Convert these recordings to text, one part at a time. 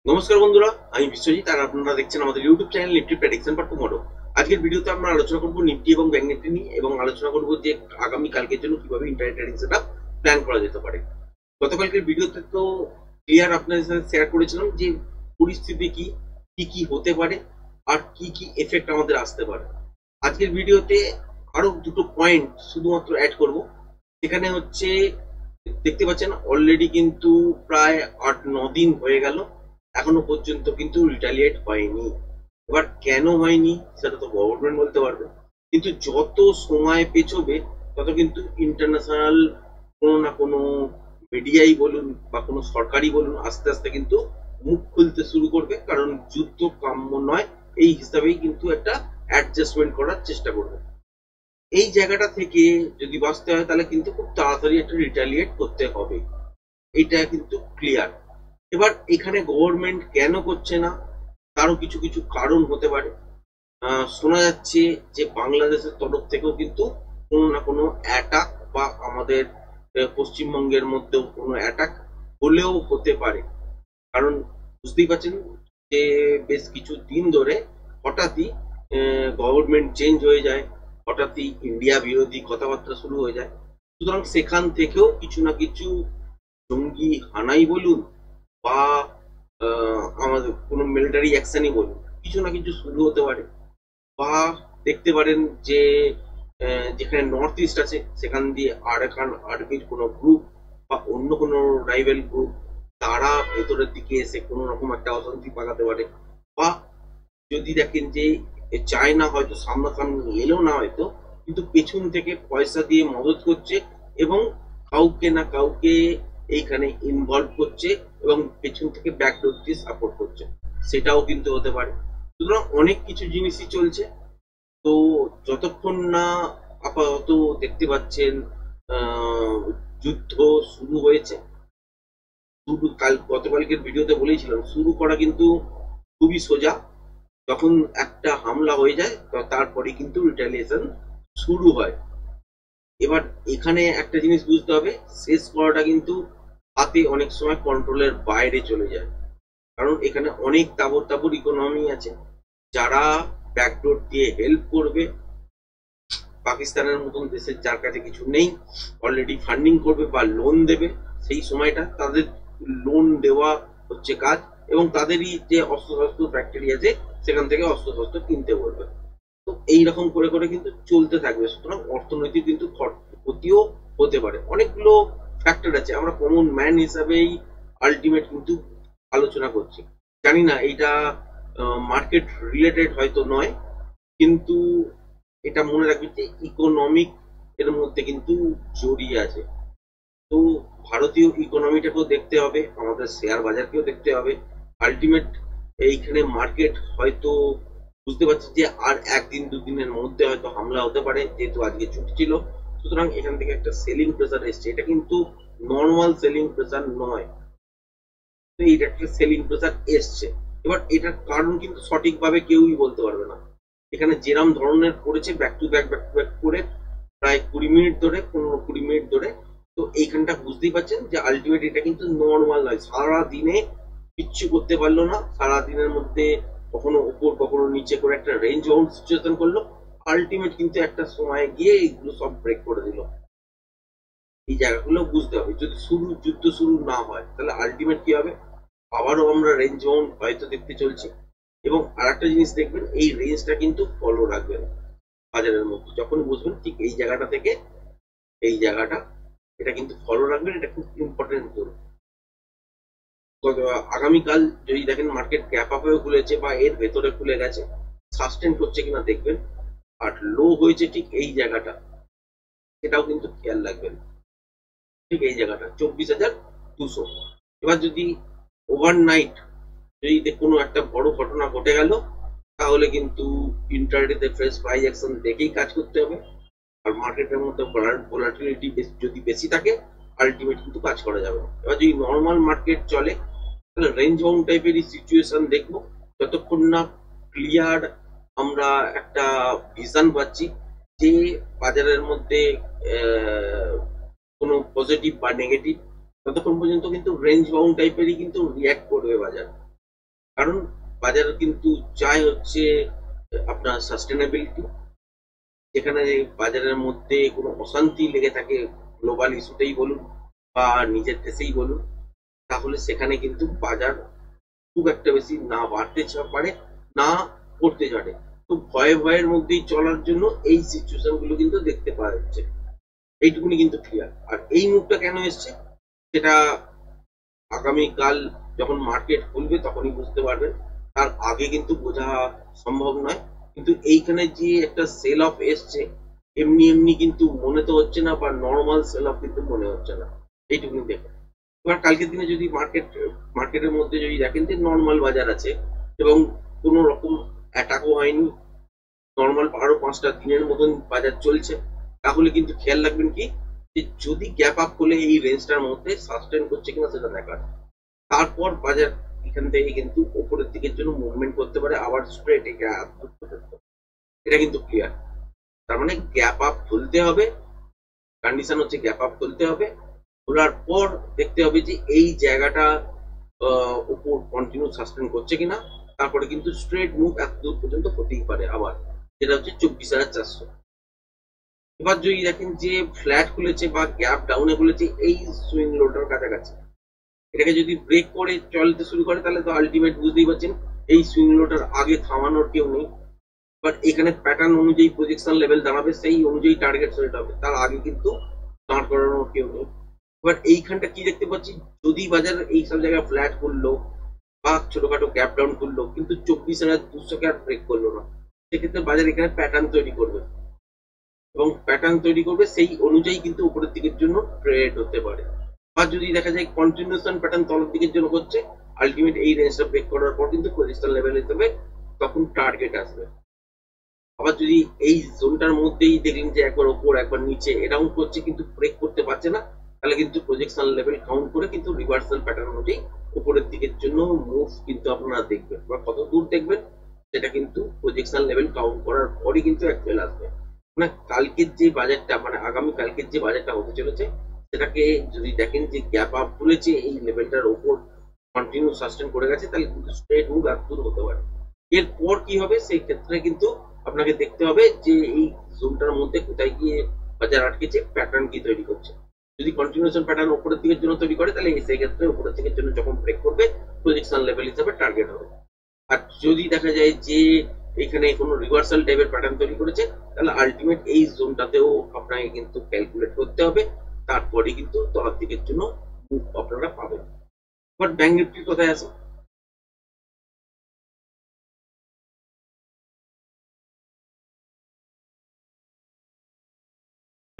নমস্কার বন্ধুরা, আমি বিশ্বজিৎ আর আপনারা দেখছেন আমাদের YouTube channel Nifty prediction for tomorrow. আজকের ভিডিওতে আমরা আলোচনা করব নিফটি এবং ব্যাংক নিফটি নিয়ে এবং আলোচনা করব যে আগামী কালকের জন্য কিভাবে ইন্টারনেট ট্রেডিং সেটআপ প্ল্যান করা যেতে পারে। গতকালকের ভিডিওতে তো ক্লিয়ার আপনাদের সাথে শেয়ার করেছিলাম যে পরিস্থিতি কি কি কি হতে পারে আর কি কি এফেক্ট আমাদের আসতে পারে। আজকের ভিডিওতে আরো দুটো পয়েন্ট শুধুমাত্র অ্যাড করব। সেখানে হচ্ছে দেখতে পাচ্ছেন অলরেডি কিন্তু প্রায় ৮-৯ দিন হয়ে গেল, এখনো পর্যন্ত কিন্তু রিটালিয়েট হয়নি। এবার কেন হয়নি সেটা তো গভর্নমেন্ট বলতে পারবে, কিন্তু যত সময় পেছবে তত কিন্তু ইন্টারন্যাশনাল কোনো না কোনো মিডিয়াই বলুন বা কোনো সরকারি বলুন আস্তে আস্তে কিন্তু মুখ খুলতে শুরু করবে, কারণ যুদ্ধ কাম্য নয় এই হিসাবেই কিন্তু একটা অ্যাডজাস্টমেন্ট করার চেষ্টা করবে। এই জায়গাটা থেকে যদি বাঁচতে হয় তাহলে কিন্তু খুব তাড়াতাড়ি একটা রিটালিয়েট করতে হবে, এটা কিন্তু ক্লিয়ার। এবার এখানে গভর্নমেন্ট কেন করছে না তারও কিছু কিছু কারণ হতে পারে। শোনা যাচ্ছে যে বাংলাদেশের তরফ থেকেও কিন্তু কোনো না কোনো অ্যাটাক বা আমাদের পশ্চিমবঙ্গের মধ্যেও কোনো অ্যাটাক হলেও হতে পারে। কারণ বুঝতেই পারছেন যে বেশ কিছু দিন ধরে হঠাৎই গভর্নমেন্ট চেঞ্জ হয়ে যায়, হঠাৎই ইন্ডিয়া বিরোধী কথাবার্তা শুরু হয়ে যায়। সুতরাং সেখান থেকেও কিছু না কিছু জঙ্গি হানাই বলুন বা আমাদের কোনো মিলিটারি অ্যাকশনই বলুন, কিছু না কিছু শুরু হতে পারে। বা দেখতে পারেন যে যেখানে নর্থ ইস্ট আছে সেখান দিয়ে আরাকান আর্মির কোনো গ্রুপ বা অন্য কোনো রাইভেল গ্রুপ তারা ভেতরের দিকে এসে কোনো রকম একটা অশান্তি পাকাতে পারে। বা যদি দেখেন যে চায়না হয়তো সামনাসামনি এলেও না হয়তো, কিন্তু পেছন থেকে পয়সা দিয়ে মদত করছে এবং কাউকে না কাউকে এইখানে ইনভলভ করছে এবং পেছন থেকে ব্যাকডোর দিয়ে সাপোর্ট করছে, সেটাও কিন্তু হতে পারে। সুতরাং অনেক কিছু জিনিসই চলছে। তো যতক্ষণ না আপাতত দেখতে পাচ্ছেন আহ, যুদ্ধ শুরু হয়েছে, শুরু গতকালকের ভিডিওতে বলেছিলাম শুরু করা কিন্তু খুবই সোজা। যখন একটা হামলা হয়ে যায় তো তারপরে কিন্তু রিটালিয়েশন শুরু হয়। এবার এখানে একটা জিনিস বুঝতে হবে, শেষ করাটা কিন্তু হাতে অনেক সময় কন্ট্রোলের বাইরে চলে যায়। কারণ এখানে অনেক তাবর তাবর ইকোনমি আছে যারা ব্যাকডোর দিয়ে হেল্প করবে। পাকিস্তানের মতন দেশের যার কাছে কিছু নেই অলরেডি ফান্ডিং করবে বা লোন দেবে, সেই সময়টা তাদের লোন দেওয়া হচ্ছে কাজ, এবং তাদেরই যে অস্ত্রশস্ত্র ফ্যাক্টরি আছে সেখান থেকে অস্ত্রশস্ত্র কিনতে বলবে। তো এইরকম করে করে কিন্তু চলতে থাকবে। সুতরাং অর্থনৈতিক কিন্তু ক্ষতিও হতে পারে। অনেকগুলো ফ্যাক্টর আছে, আমরা কমন ম্যান হিসাবেই আলটিমেট কিন্তু আলোচনা করছি। জানি না এটা মার্কেট রিলেটেড হয়তো নয়, কিন্তু এটা মনে রাখবেন যে ইকোনমিক এর মধ্যে কিন্তু জড়িয়ে আছে। তো ভারতীয় ইকোনমিটাকেও দেখতে হবে, আমাদের শেয়ার বাজারকেও দেখতে হবে। আলটিমেট এইখানে মার্কেট হয়তো বুঝতে পারছি যে আর একদিন দুদিনের মধ্যে হয়তো হামলা হতে পারে, যেহেতু আজকে ছুটি ছিল। সুতরাং এখান থেকে একটা সেলিং প্রেসার এসছে, এটা কিন্তু নর্মাল সেলিং প্রেসার নয়, তো এইটা একটা সেলিং প্রেসার এসছে। এবার এটার কারণ কিন্তু সঠিকভাবে কেউই বলতে পারবে না। এখানে যেরাম ধরনের করেছে back to back back to back করে প্রায় ২০ মিনিট ধরে, ১৫-২০ মিনিট ধরে, তো এইখানটা বুঝতেই পারছেন যে আলটিমেট এটা কিন্তু নর্মাল নয়। সারা দিনে কিচ্ছু করতে পারলো না, সারা দিনের মধ্যে কখনো উপর কখনো নিচে করে একটা রেঞ্জ বাউন্ড সিচুয়েশন করলো। আলটিমেট কিন্তু একটা সময় গিয়ে এইগুলো সব ব্রেক করে দিল। এই জায়গাগুলো বুঝতে হবে, যদি যুদ্ধ শুরু না হয় তাহলে আলটিমেট কি হবে, আবারও আমরা রেঞ্জ বাউন্ড হয়তো দেখতে চলছি। এবং আরেকটা জিনিস দেখবেন, এই রেঞ্জটা কিন্তু ফলো রাখবেন বাজারের মধ্যে। যখন বুঝবেন ঠিক এই জায়গাটা থেকে এই জায়গাটা, এটা কিন্তু ফলো রাখবেন, এটা খুব ইম্পর্টেন্ট করবে। আগামীকাল যদি দেখেন মার্কেট গ্যাপ আপ হয়ে খুলেছে বা এর ভেতরে খুলে গেছে, সাস্টেন করছে কিনা দেখবেন। আর লো হয়েছে ঠিক এই জায়গাটা, সেটাও কিন্তু খেয়াল রাখবেন। ঠিক এই জায়গাটা ২৪,২০০। এবার যদি ওভারনাইট যদি কোনো একটা বড় ঘটনা ঘটে গেল, তাহলে কিন্তু ইন্টারডেতে ফ্রেশ প্রাইস অ্যাকশন দেখেই কাজ করতে হবে। আর মার্কেটের মধ্যে ভোলাটিলিটি যদি বেশি থাকে আলটিমেট কিন্তু কাজ করা যাবে না। এবার যদি নর্মাল মার্কেট চলে তাহলে রেঞ্জ বাউন্ড টাইপেরই সিচুয়েশন দেখবো, যতক্ষণ না ক্লিয়ার আমরা একটা ভিশন পাচ্ছি যে বাজারের মধ্যে কোনো পজিটিভ বা নেগেটিভ, ততক্ষণ পর্যন্ত কিন্তু রেঞ্জ বাউন্ড টাইপেরই কিন্তু রিয়াক্ট করবে বাজার। কারণ বাজার কিন্তু চাই হচ্ছে আপনার সাস্টেনেবিলিটি, যেখানে বাজারের মধ্যে কোনো অশান্তি লেগে থাকে, গ্লোবাল ইস্যুতেই বলুন বা নিজের দেশেই বলুন, তাহলে সেখানে কিন্তু বাজার খুব একটা বেশি না বাড়তে পারে না পড়তে পারে। তো ভয়ের মধ্যেই চলার জন্য এই সিচুয়েশন গুলো কিন্তু দেখতে পাওয়া যাচ্ছে, এইটুকুনি কিন্তু ক্লিয়ার। আর এই মুভটা কেন এসছে সেটা আগামীকাল যখন মার্কেট খুলবে তখনই বুঝতে পারবেন, তার আগে কিন্তু বোঝা সম্ভব নয়। কিন্তু এইখানে যে একটা সেল অফ এসছে, এমনি এমনি কিন্তু মনে তো হচ্ছে না, বা নর্মাল সেল অফ কিন্তু মনে হচ্ছে না, এইটুকুনি দেখে। এবার কালকের দিনে যদি মার্কেটের মধ্যে যদি দেখেন যে নর্মাল বাজার আছে এবং কোনো রকম অ্যাটাকও হয়নি, নর্মাল আরো 5টা দিনের মতন বাজার চলছে, তাহলে কিন্তু খেয়াল রাখবেন কি, যে যদি গ্যাপ আপ করলে এই রেঞ্জটার মধ্যে সাস্টেন করছে কিনা সেটা দেখার, তারপর বাজার এখান থেকে কিন্তু উপরের দিকের জন্য মুভমেন্ট করতে পারে, আবার স্ট্রেট এটা কিন্তু ক্লিয়ার। তার মানে গ্যাপ আপ তুলতে হবে, কন্ডিশন হচ্ছে গ্যাপ আপ তুলতে হবে, তোলার পর দেখতে হবে যে এই জায়গাটা উপর কন্টিনিউ সাস্টেন করছে কিনা, তারপরে কিন্তু স্ট্রেট মুভ এত দূর পর্যন্ত হতেই পারে আবার, যেটা হচ্ছে 24,400। এবার যদি দেখেন যে ফ্ল্যাট খুলেছে বা গ্যাপ ডাউনে খুলেছে এই সুইং লোটার কাছাকাছি, এটাকে যদি ব্রেক করে চলতে শুরু করে তাহলে তো আলটিমেট বুঝতেই পারছেন এই সুইং লোটার আগে থামানোর কেউ নেই। বাট এখানে প্যাটার্ন অনুযায়ী প্রজেকশন লেভেল দাঁড়াবে, সেই অনুযায়ী টার্গেট সেট হবে, তার আগে কিন্তু দাঁড় করানোর কেউ নেই। এবার এইখানটা কি দেখতে পাচ্ছি, যদি বাজার এই সব জায়গায় ফ্ল্যাট করলো বা ছোটখাটো গ্যাপ ডাউন করলো কিন্তু 24,200 আর ব্রেক করলো না, সেক্ষেত্রে বাজার এখানে প্যাটার্ন তৈরি করবে এবং প্যাটার্ন তৈরি করবে, সেই অনুযায়ী কিন্তু উপরের দিকের জন্য ট্রেড হতে পারে। আর যদি দেখা যায় কন্টিনিউশন প্যাটার্ন তলের দিকের জন্য হচ্ছে, আলটিমেট এই রেঞ্জটা ব্রেক করার পর কিন্তু পজিশন লেভেল হিসেবে তখন টার্গেট আসবে। আবার যদি এই জোনটার মধ্যেই দেখলেন যে একবার ওপর একবার নিচে এরাউন্ড করছে কিন্তু ব্রেক করতে পারছে না, তাহলে কিন্তু প্রজেকশন লেভেল কাউন্ট করে কিন্তু রিভার্সাল প্যাটার্ন অনুযায়ী উপরের দিকের জন্য মুভ কিন্তু আপনারা দেখবেন, বা কত দূর দেখবেন সেটা কিন্তু প্রজেকশন লেভেল কাউন্ট করার পরই কিন্তু অ্যাকচুয়াল আসবে। মানে কালকের যে বাজারটা, মানে আগামী কালকের যে বাজারটা হতে চলেছে, সেটাকে যদি দেখেন যে গ্যাপ আপ তুলেছে এই লেভেলটার ওপর কন্টিনিউ সাস্টেন করে গেছে, তাহলে কিন্তু স্ট্রেট মুভ এত দূর হতে পারে। এরপর কি হবে সেই ক্ষেত্রে কিন্তু আপনাকে দেখতে হবে যে এই জোনটার মধ্যে কোথায় গিয়ে বাজার আটকেছে, প্যাটার্ন কি তৈরি করছে। যদি কন্টিনিউশন প্যাটার্ন উপরের দিকের জন্য তৈরি করে তাহলে সেই ক্ষেত্রে উপরের দিকের জন্য যখন ব্রেক করবে প্রজেকশন লেভেল হিসাবে টার্গেট হবে। আর যদি দেখা যায় যে এখানে কোনো রিভার্সাল টাইপের প্যাটার্ন তৈরি করেছে, তাহলে আলটিমেট এই জোনটাতেও আপনাকে কিন্তু ক্যালকুলেট করতে হবে, তারপরে কিন্তু তলার দিকের জন্য মুভ আপনারা পাবেন। বাট ব্যাংক নিফটির কথায় আছে,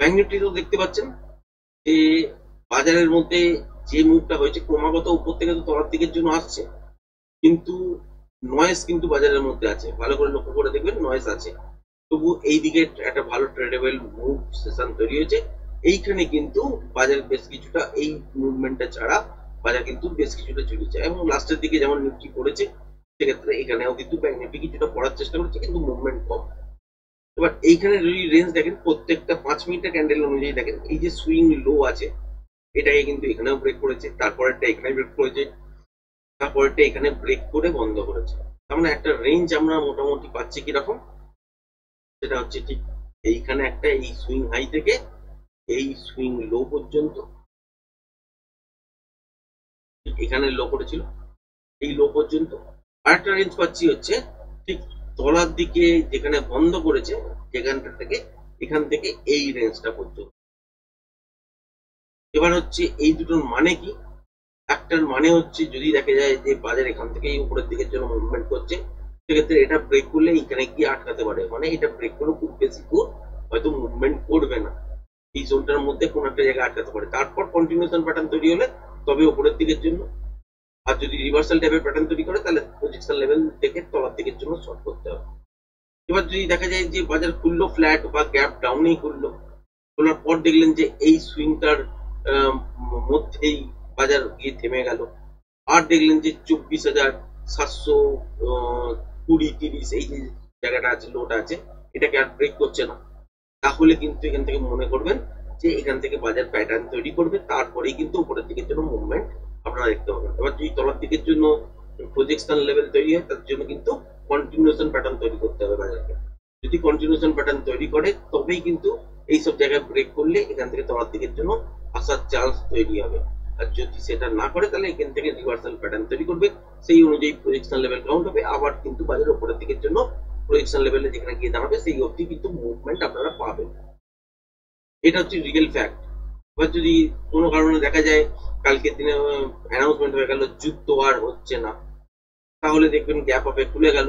ব্যাংক নিফটি তো দেখতে পাচ্ছেন যে বাজারের মধ্যে যে মুভটা হয়েছে ক্রমাগত উপর থেকে তো তলার দিকের জন্য আসছে, কিন্তু নয়েজ কিন্তু বাজারের মধ্যে আছে, ভালো করে লক্ষ্য করে দেখবেন নয়েজ আছে। তবু এই দিকে একটা ভালো ট্রেডেবল মুভ সেশন তৈরি হয়েছে, এইখানে কিন্তু বাজার বেশ কিছুটা এই মুভমেন্টটা ছাড়া বাজার কিন্তু বেশ কিছুটা চলেছে, এবং লাস্টের দিকে যেমন নিফটি পড়েছে সেক্ষেত্রে এখানেও কিন্তু ব্যাংক নিফটি কিছুটা পড়ার চেষ্টা করেছে, কিন্তু মুভমেন্ট কম। এবার এইখানে যদি রেঞ্জ দেখেন প্রত্যেকটা 5 মিনিটের ক্যান্ডেল অনুযায়ী দেখেন, এই যে সুইং লো আছে এটাকে কিন্তু এখানেও ব্রেক করেছে, তারপরেরটা এখানে ব্রেক করেছে, তারপরেরটা এখানে ব্রেক করে বন্ধ করেছে। তার মানে একটা রেঞ্জ আমরা মোটামুটি পাচ্ছি কিরকম, সেটা হচ্ছে ঠিক এইখানে একটা এই সুইং হাই থেকে এই সুইং লো পর্যন্ত, এখানে লো করেছিল এই লো পর্যন্ত। আরেকটা রেঞ্জ পাচ্ছি হচ্ছে ঠিক তলার দিকে যেখানে বন্ধ করেছে যেখানটা থেকে, এখান থেকে এই রেঞ্জটা পর্যন্ত। এবার হচ্ছে এই দুটোর মানে কি, একটার মানে হচ্ছে যদি দেখা যায় যে বাজার এখান থেকে উপরের দিকের জন্য মুভমেন্ট করছে, সেক্ষেত্রে এটা ব্রেক করলে এখানে গিয়ে আটকাতে পারে, মানে এটা ব্রেক করলে খুব বেশি দূর হয়তো মুভমেন্ট করবে না, এই জোনটার মধ্যে কোন একটা জায়গায় আটকাতে পারে, তারপর কন্টিনিউশন প্যাটার্ন তৈরি হলে তবে উপরের দিকের জন্য। আর যদি রিভার্সাল টাইপের প্যাটার্ন তৈরি করে তাহলে প্রজেকশন লেভেল থেকে তলার দিকের জন্য শর্ট করতে হবে। এবার যদি দেখা যায় যে বাজার খুললো ফ্ল্যাট বা গ্যাপ ডাউনেই খুললো, খোলার পর দেখলেন যে এই সুইংটার মধ্যেই বাজার গিয়ে থেমে গেল, আর দেখলেন যে 24,720-30 এই যে জায়গাটা আছে লোটা আছে এটাকে আর ব্রেক করছে না, তাহলে কিন্তু এখান থেকে মনে করবেন যে এখান থেকে বাজার প্যাটার্ন তৈরি করবে, তারপরেই কিন্তু উপরের দিকের জন্য মুভমেন্ট আপনারা দেখতে পাবেন। এবার যদি তলার দিকের জন্য প্রজেকশন লেভেল তৈরি হয়, তার জন্য কিন্তু কন্টিনিউশন প্যাটার্ন তৈরি করতে হবে বাজারকে। যদি কন্টিনিউশন প্যাটার্ন তৈরি করে তবেই কিন্তু এইসব জায়গায় ব্রেক করলে এখান থেকে তলার দিকের জন্য আসার চান্স তৈরি হবে। আর যদি সেটা না করে তাহলে এখান থেকে রিভার্সাল প্যাটার্ন তৈরি করবে, সেই অনুযায়ী প্রজেকশন লেভেল কাউন্ট হবে, আবার কিন্তু বাজার উপরের দিকের জন্য প্রজেকশন লেভেলে যেখানে গিয়ে দাঁড়াবে সেই অবধি কিন্তু মুভমেন্ট আপনারা পাবেন। এটা হচ্ছে রিয়েল ফ্যাক্ট। এবার যদি কোনো কারণে দেখা যায় কালকের দিনে অ্যানাউন্সমেন্ট হয়ে গেল যুদ্ধ আর হচ্ছে না, তাহলে দেখবেন গ্যাপ আপে খুলে গেল,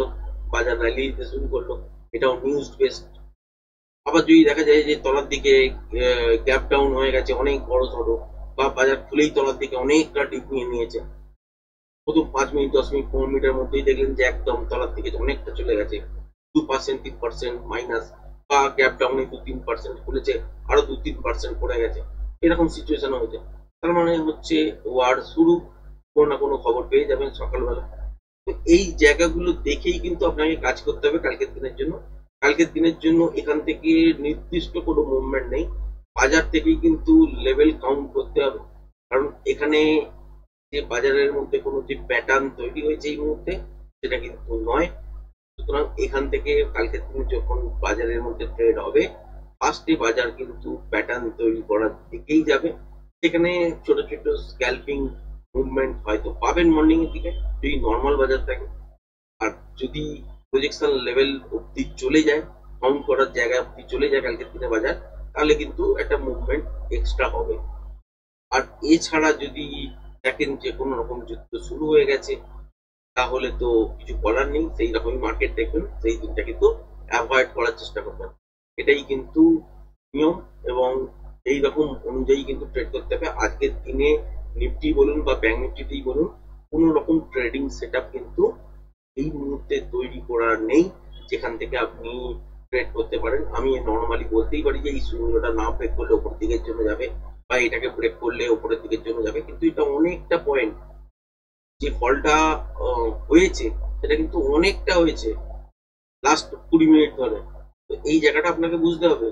বাজার র্যালি দিতে শুরু করলো, এটাও নিউজ বেসড। আবার যদি দেখা যায় যে তলার দিকে গ্যাপ ডাউন হয়ে গেছে অনেক বড় সড়ো, বা বাজার খুলেই তলার দিকে অনেকটা ডিপ নিয়ে নিয়েছে, প্রথম 5 মিনিট 10 মিনিট 15 মিনিটের মধ্যেই দেখলেন যে একদম তলার দিকে অনেকটা চলে গেছে, 2% 3% মাইনাস, বা গ্যাপ ডাউনে 2-3% খুলেছে, আরো 2-3% পড়ে গেছে, এরকম সিচুয়েশন হয়েছে। তার মানে হচ্ছে ওয়ার শুরু, কোনো না কোনো খবর পেয়ে যাবেন সকালবেলা। তো এই জায়গাগুলো দেখেই কিন্তু আপনাকে কাজ করতে হবে কালকের দিনের জন্য। কালকের দিনের জন্য এখান থেকে নির্দিষ্ট কোনো মুভমেন্ট নেই, বাজার থেকেই কিন্তু লেভেল কাউন্ট করতে হবে। কারণ এখানে যে বাজারের মধ্যে কোনো যে প্যাটার্ন তৈরি হয়েছে এই মুহূর্তে, সেটা কিন্তু নয়। সুতরাং এখান থেকে কালকের দিনে যখন বাজারের মধ্যে ট্রেড হবে, ফার্স্টে বাজার কিন্তু প্যাটার্ন তৈরি করার দিকেই যাবে। সেখানে ছোট ছোট স্ক্যালপিং মুভমেন্ট হয়তো পাবেন মর্নিং এর দিকে যদি নর্মাল বাজার থাকে। আর যদি প্রজেকশন লেভেল অব্দি চলে যায়, কাউন্ট করার জায়গা অব্দি চলে যায় কালকের দিনে বাজার, তাহলে কিন্তু একটা মুভমেন্ট এক্সট্রা হবে। আর এছাড়া যদি দেখেন যে কোনো রকম যুদ্ধ শুরু হয়ে গেছে, তাহলে তো কিছু বলার নেই, সেই রকমই মার্কেট দেখবেন, সেই দিনটা কিন্তু অ্যাভয়েড করার চেষ্টা করবেন। এটাই কিন্তু নিয়ম, এবং এই রকম অনুযায়ী কিন্তু ট্রেড করতে হবে। আজকের দিনে নিফটি বলুন বা ব্যাংক নিফটিতেই বলুন, কোন রকম ট্রেডিং সেট কিন্তু এই মুহূর্তে তৈরি করা নেই যেখান থেকে আপনি ট্রেড করতে পারেন। আমি নর্মালি বলতেই পারি যে এই শূন্যটা না ব্রেক করলে ওপরের দিকের জন্য যাবে, বা এটাকে ব্রেক করলে ওপরের দিকের জন্য যাবে, কিন্তু এটা অনেকটা পয়েন্ট, যে ফলটা হয়েছে সেটা কিন্তু অনেকটা হয়েছে লাস্ট 20 মিনিট ধরে। তো এই জায়গাটা আপনাকে বুঝতে হবে।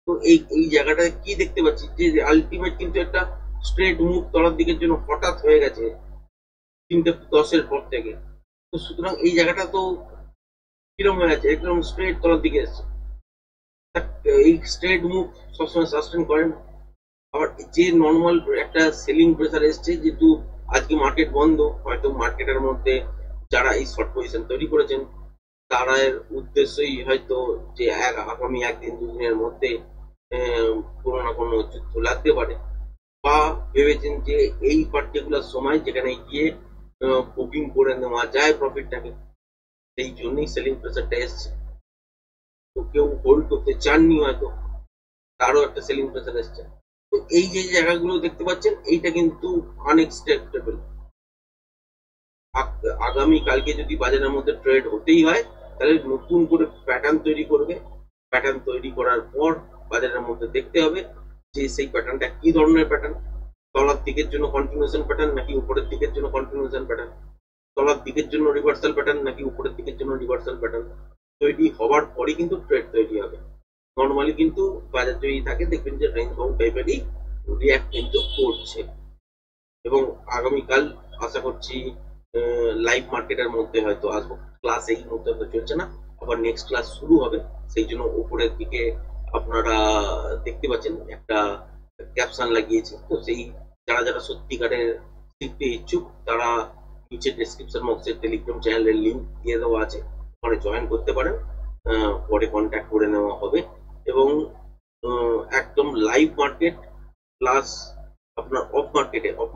তো এই জায়গাটা কি দেখতে পাচ্ছি যে আলটিমেট কিন্তু একটা স্ট্রেট মুভ তলার দিকের জন্য হঠাৎ হয়ে গেছে 3:10 পর থেকে। তো সুতরাং এই জায়গাটা তো কিরকম হয়ে আছে, একদম স্ট্রেট তলার দিকে এসছে। এই স্ট্রেট মুভ সবসময় সাস্টেন করেন। আবার যে নর্মাল একটা সেলিং প্রেসার এসছে, যেহেতু আজকে মার্কেট বন্ধ, হয়তো মার্কেটের মধ্যে যারা এই শর্ট পজিশন তৈরি করেছেন তার উদ্দেশ্যই হয়তো যে আগামী 1-2 দিনের মধ্যে কোনো না কোনো যুদ্ধ লাগতে পারে, বা ভেবেছেন যে এই পার্টিকুলার সময় যেখানে গিয়ে বুকিং করে নেওয়া যায় প্রফিটটাকে, সেই জন্যই সেলিং প্রেসারটা এসছে। তো কেউ হোল্ড করতে চাননি হয়তো, তারও একটা সেলিং প্রেসার এসছে। তো এই যে জায়গাগুলো দেখতে পাচ্ছেন, এইটা কিন্তু আনএক্সপেক্টেবল। আগামী কালকে যদি বাজারের মধ্যে ট্রেড হতেই হয়, তাহলে নতুন করে প্যাটার্ন তৈরি করবে। প্যাটার্ন তৈরি করার পর বাজারের মধ্যে দেখতে হবে যে সেই প্যাটার্নটা কি ধরনের প্যাটার্ন, তলার দিকের জন্য কন্টিনিউশন প্যাটার্ন নাকি উপরের দিকের জন্য কন্টিনিউশন প্যাটার্ন, তলার দিকের জন্য রিভার্সাল প্যাটার্ন নাকি উপরের দিকের জন্য রিভার্সাল প্যাটার্ন। তৈরি হওয়ার পরই কিন্তু ট্রেড তৈরি হবে। নর্মালি কিন্তু বাজার যদি থাকে দেখবেন যে রেঞ্জ বাউন্ড টাইপেরই রিয়াক্ট কিন্তু করছে। এবং আগামীকাল আশা করছি লাইভ মার্কেটের মধ্যে হয়তো আসবো। ক্লাস এই মুহূর্তে তো চলছে না, আবার নেক্সট ক্লাস শুরু হবে, সেই জন্য উপরের দিকে আপনারা দেখতে পাচ্ছেন একটা ক্যাপশন লাগিয়েছি। তো সেই যারা যারা সত্যিকারের শিখতে ইচ্ছুক তারা নিচে ডেসক্রিপশন বক্সে টেলিগ্রাম চ্যানেলের লিঙ্ক দিয়ে দেওয়া আছে, ওখানে জয়েন করতে পারেন, পরে কন্ট্যাক্ট করে নেওয়া হবে। এবং একদম লাইভ মার্কেট প্লাস আপনার অফ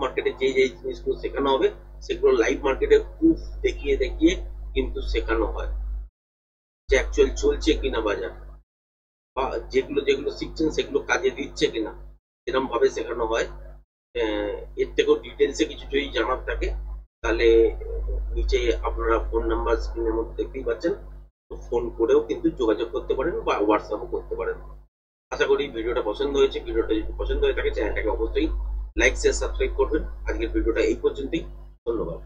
মার্কেটে যে যে জিনিসগুলো শেখানো হবে সেগুলো লাইভ মার্কেটে প্রুফ দেখিয়ে দেখিয়ে কিন্তু শেখানো হয়, যে অ্যাকচুয়াল চলছে কিনা বাজার, বা যেগুলো যেগুলো শিখছেন সেগুলো কাজে দিচ্ছে কিনা, এরকম ভাবে শেখানো হয়। এর থেকেও ডিটেলসে কিছু যদি জানার থাকে তাহলে নিচে আপনারা ফোন নাম্বার স্ক্রিনের মধ্যে দেখতেই পাচ্ছেন, তো ফোন করেও কিন্তু যোগাযোগ করতে পারেন বা হোয়াটসঅ্যাপও করতে পারেন। আশা করি ভিডিওটা পছন্দ হয়েছে। ভিডিওটা যদি পছন্দ হয়ে থাকে চ্যানেলটাকে অবশ্যই লাইক শেয়ার সাবস্ক্রাইব করবেন। আজকের ভিডিওটা এই পর্যন্তই, ধন্যবাদ।